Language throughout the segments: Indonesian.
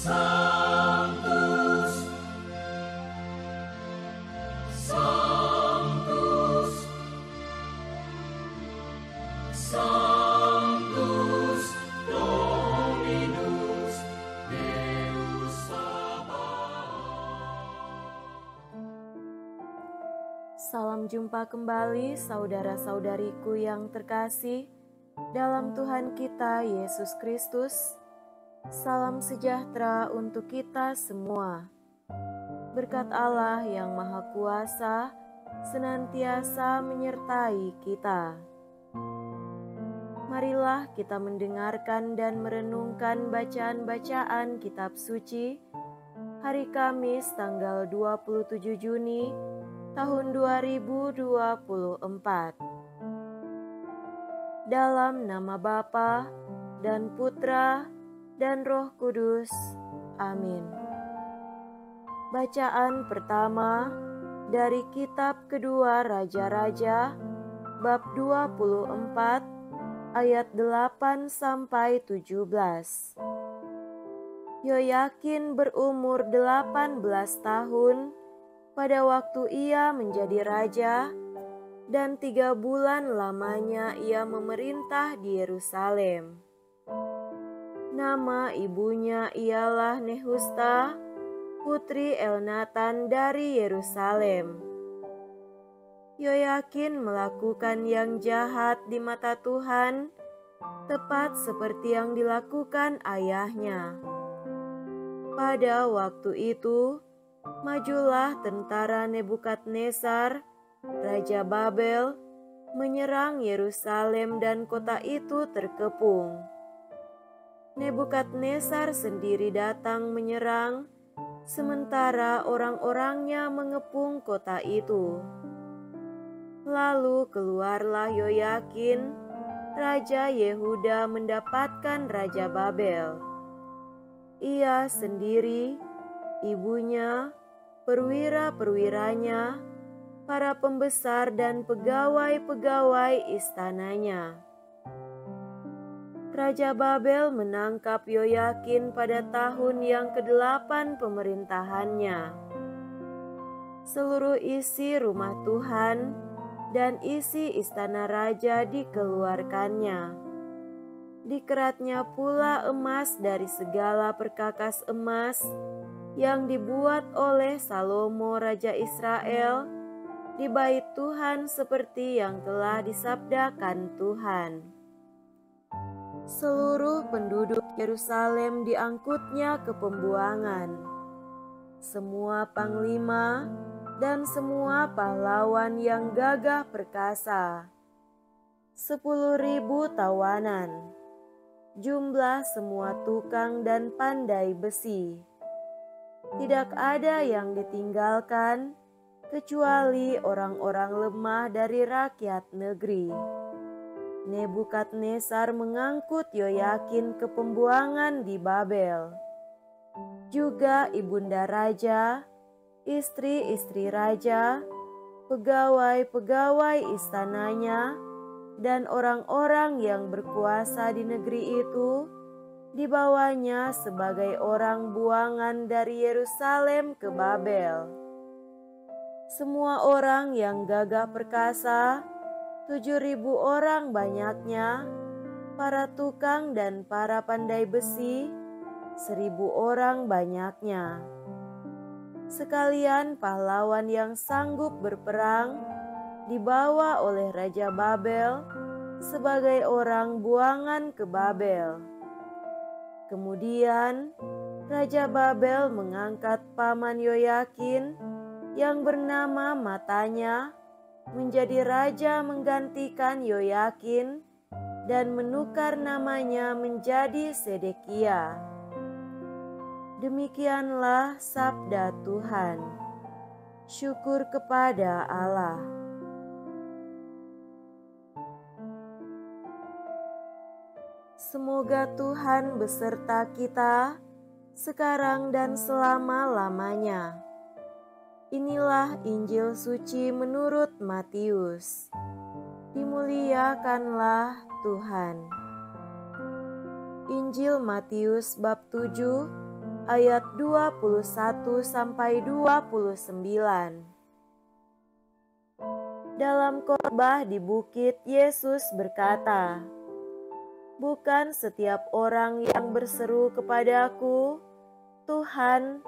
Sanctus, Sanctus, Sanctus Dominus Deus Sabaoth. Salam jumpa kembali saudara-saudariku yang terkasih dalam Tuhan kita Yesus Kristus. Salam sejahtera untuk kita semua. Berkat Allah yang Maha Kuasa senantiasa menyertai kita. Marilah kita mendengarkan dan merenungkan bacaan-bacaan kitab suci hari Kamis tanggal 27 Juni tahun 2024. Dalam nama Bapa dan Putra dan Roh Kudus. Amin. Bacaan pertama dari kitab kedua Raja-Raja bab 24 ayat 8 sampai 17. Yoyakin berumur 18 tahun pada waktu ia menjadi raja, dan 3 bulan lamanya ia memerintah di Yerusalem. Nama ibunya ialah Nehusta, putri Elnatan dari Yerusalem. Yoyakin melakukan yang jahat di mata Tuhan, tepat seperti yang dilakukan ayahnya. Pada waktu itu, majulah tentara Nebukadnezar, Raja Babel, menyerang Yerusalem dan kota itu terkepung. Nebukadnezar sendiri datang menyerang, sementara orang-orangnya mengepung kota itu. Lalu keluarlah Yoyakin, Raja Yehuda mendapatkan Raja Babel. Ia sendiri, ibunya, perwira-perwiranya, para pembesar dan pegawai-pegawai istananya. Raja Babel menangkap Yoyakin pada tahun yang ke-8 pemerintahannya. Seluruh isi rumah Tuhan dan isi istana raja dikeluarkannya. Dikeratnya pula emas dari segala perkakas emas yang dibuat oleh Salomo Raja Israel di bait Tuhan seperti yang telah disabdakan Tuhan. Seluruh penduduk Yerusalem diangkutnya ke pembuangan. Semua panglima dan semua pahlawan yang gagah perkasa. 10.000 tawanan. Jumlah semua tukang dan pandai besi. Tidak ada yang ditinggalkan kecuali orang-orang lemah dari rakyat negeri. Nebukadnezar mengangkut Yoyakin ke pembuangan di Babel. Juga ibunda raja, istri-istri raja, pegawai-pegawai istananya, dan orang-orang yang berkuasa di negeri itu dibawanya sebagai orang buangan dari Yerusalem ke Babel. Semua orang yang gagah perkasa, 7.000 orang banyaknya, para tukang dan para pandai besi, 1.000 orang banyaknya. Sekalian pahlawan yang sanggup berperang dibawa oleh Raja Babel sebagai orang buangan ke Babel. Kemudian Raja Babel mengangkat paman Yoyakin yang bernama Matanya menjadi raja menggantikan Yoyakin dan menukar namanya menjadi Sedekia. Demikianlah sabda Tuhan. Syukur kepada Allah. Semoga Tuhan beserta kita sekarang dan selama-lamanya. Inilah Injil suci menurut Matius. Dimuliakanlah Tuhan. Injil Matius bab 7 ayat 21-29. Dalam khotbah di bukit, Yesus berkata, "Bukan setiap orang yang berseru kepadaku, 'Tuhan,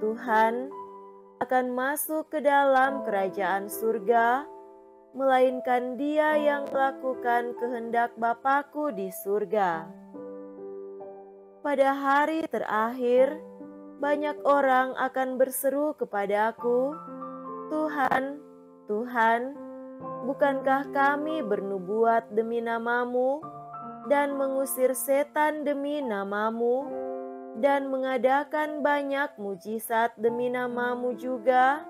Tuhan,' akan masuk ke dalam kerajaan surga, melainkan dia yang melakukan kehendak Bapa-Ku di surga." Pada hari terakhir, banyak orang akan berseru kepadaku, "Tuhan, Tuhan, bukankah kami bernubuat demi nama-Mu dan mengusir setan demi nama-Mu dan mengadakan banyak mujizat demi nama-Mu juga?"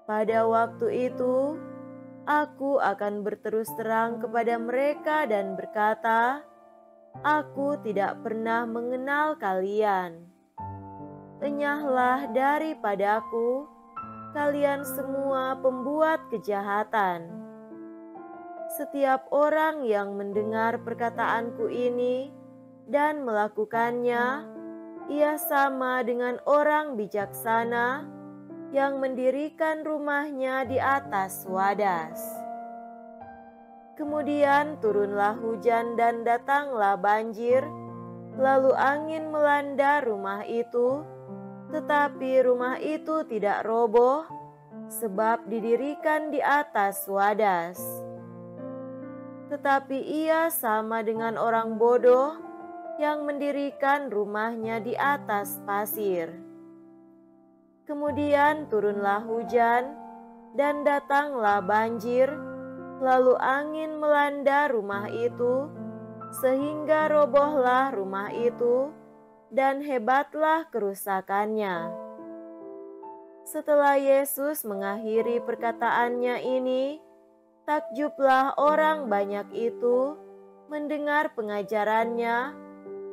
Pada waktu itu, aku akan berterus terang kepada mereka dan berkata, "Aku tidak pernah mengenal kalian. Enyahlah daripadaku, kalian semua pembuat kejahatan." Setiap orang yang mendengar perkataanku ini dan melakukannya, ia sama dengan orang bijaksana yang mendirikan rumahnya di atas wadas. Kemudian turunlah hujan dan datanglah banjir, lalu angin melanda rumah itu, tetapi rumah itu tidak roboh, sebab didirikan di atas wadas. Tetapi ia sama dengan orang bodoh yang mendirikan rumahnya di atas pasir. Kemudian turunlah hujan dan datanglah banjir, lalu angin melanda rumah itu, sehingga robohlah rumah itu, dan hebatlah kerusakannya. Setelah Yesus mengakhiri perkataannya ini, takjublah orang banyak itu mendengar pengajarannya,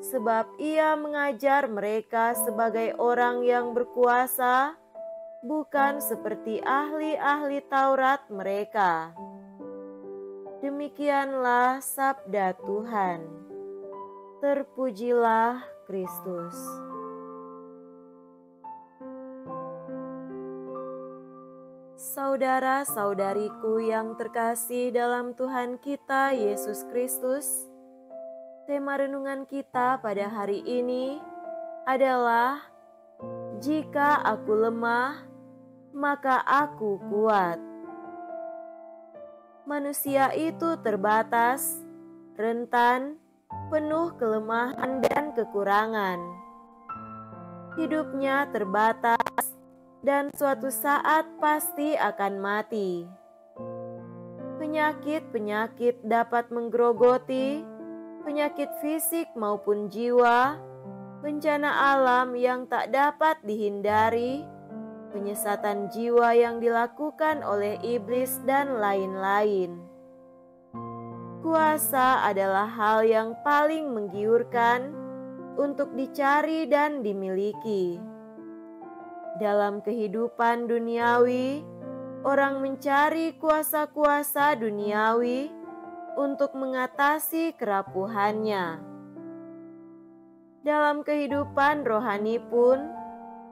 sebab ia mengajar mereka sebagai orang yang berkuasa, bukan seperti ahli-ahli Taurat mereka. Demikianlah sabda Tuhan. Terpujilah Kristus. Saudara-saudariku yang terkasih dalam Tuhan kita Yesus Kristus, tema renungan kita pada hari ini adalah "Jika aku lemah, maka aku kuat." Manusia itu terbatas, rentan, penuh kelemahan dan kekurangan. Hidupnya terbatas dan suatu saat pasti akan mati. Penyakit-penyakit dapat menggerogoti, penyakit fisik maupun jiwa, bencana alam yang tak dapat dihindari, penyesatan jiwa yang dilakukan oleh iblis, dan lain-lain. Kuasa adalah hal yang paling menggiurkan untuk dicari dan dimiliki. Dalam kehidupan duniawi, orang mencari kuasa-kuasa duniawi untuk mengatasi kerapuhannya. Dalam kehidupan rohani pun,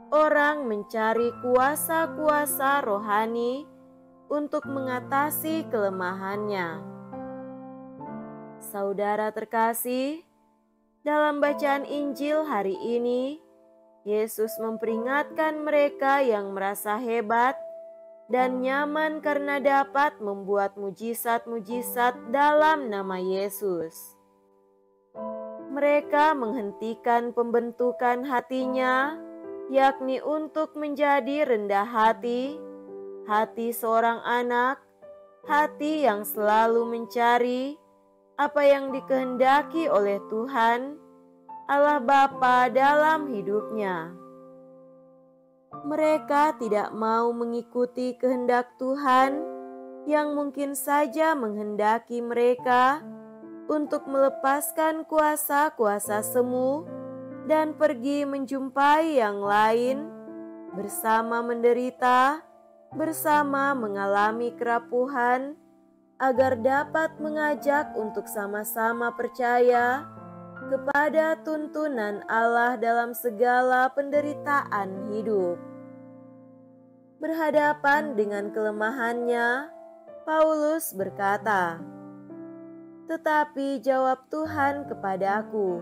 orang mencari kuasa-kuasa rohani untuk mengatasi kelemahannya. Saudara terkasih, dalam bacaan Injil hari ini, Yesus memperingatkan mereka yang merasa hebat dan nyaman karena dapat membuat mujizat-mujizat dalam nama Yesus. Mereka menghentikan pembentukan hatinya, yakni untuk menjadi rendah hati, hati seorang anak, hati yang selalu mencari apa yang dikehendaki oleh Tuhan, Allah Bapa dalam hidupnya. Mereka tidak mau mengikuti kehendak Tuhan yang mungkin saja menghendaki mereka untuk melepaskan kuasa-kuasa semu dan pergi menjumpai yang lain, bersama menderita, bersama mengalami kerapuhan, agar dapat mengajak untuk sama-sama percaya kepada tuntunan Allah dalam segala penderitaan hidup. Berhadapan dengan kelemahannya, Paulus berkata, "Tetapi jawab Tuhan kepadaku,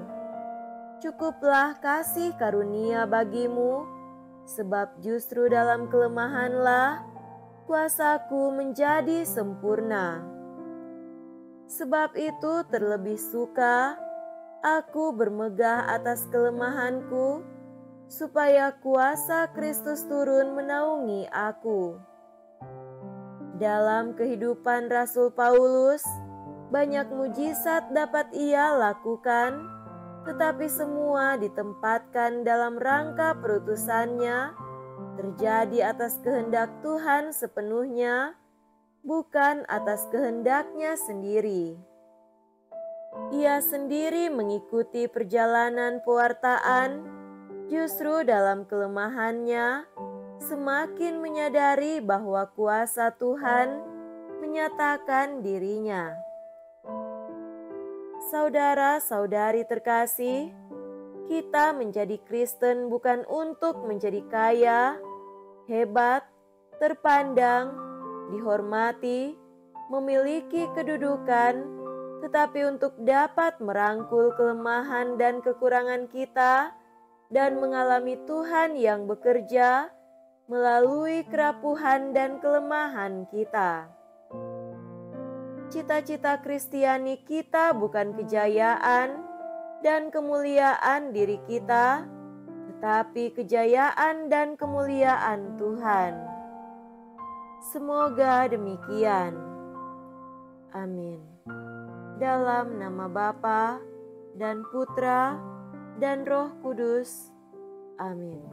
cukuplah kasih karunia bagimu, sebab justru dalam kelemahanlah kuasaku menjadi sempurna. Sebab itu terlebih suka aku bermegah atas kelemahanku, supaya kuasa Kristus turun menaungi aku." Dalam kehidupan Rasul Paulus, banyak mujizat dapat ia lakukan, tetapi semua ditempatkan dalam rangka perutusannya, terjadi atas kehendak Tuhan sepenuhnya, bukan atas kehendaknya sendiri. Ia sendiri mengikuti perjalanan pewartaan, justru dalam kelemahannya, semakin menyadari bahwa kuasa Tuhan menyatakan dirinya. Saudara-saudari terkasih, kita menjadi Kristen bukan untuk menjadi kaya, hebat, terpandang, dihormati, memiliki kedudukan, tetapi untuk dapat merangkul kelemahan dan kekurangan kita dan mengalami Tuhan yang bekerja melalui kerapuhan dan kelemahan kita. Cita-cita Kristiani kita bukan kejayaan dan kemuliaan diri kita, tetapi kejayaan dan kemuliaan Tuhan. Semoga demikian. Amin. Dalam nama Bapa dan Putra dan Roh Kudus. Amin.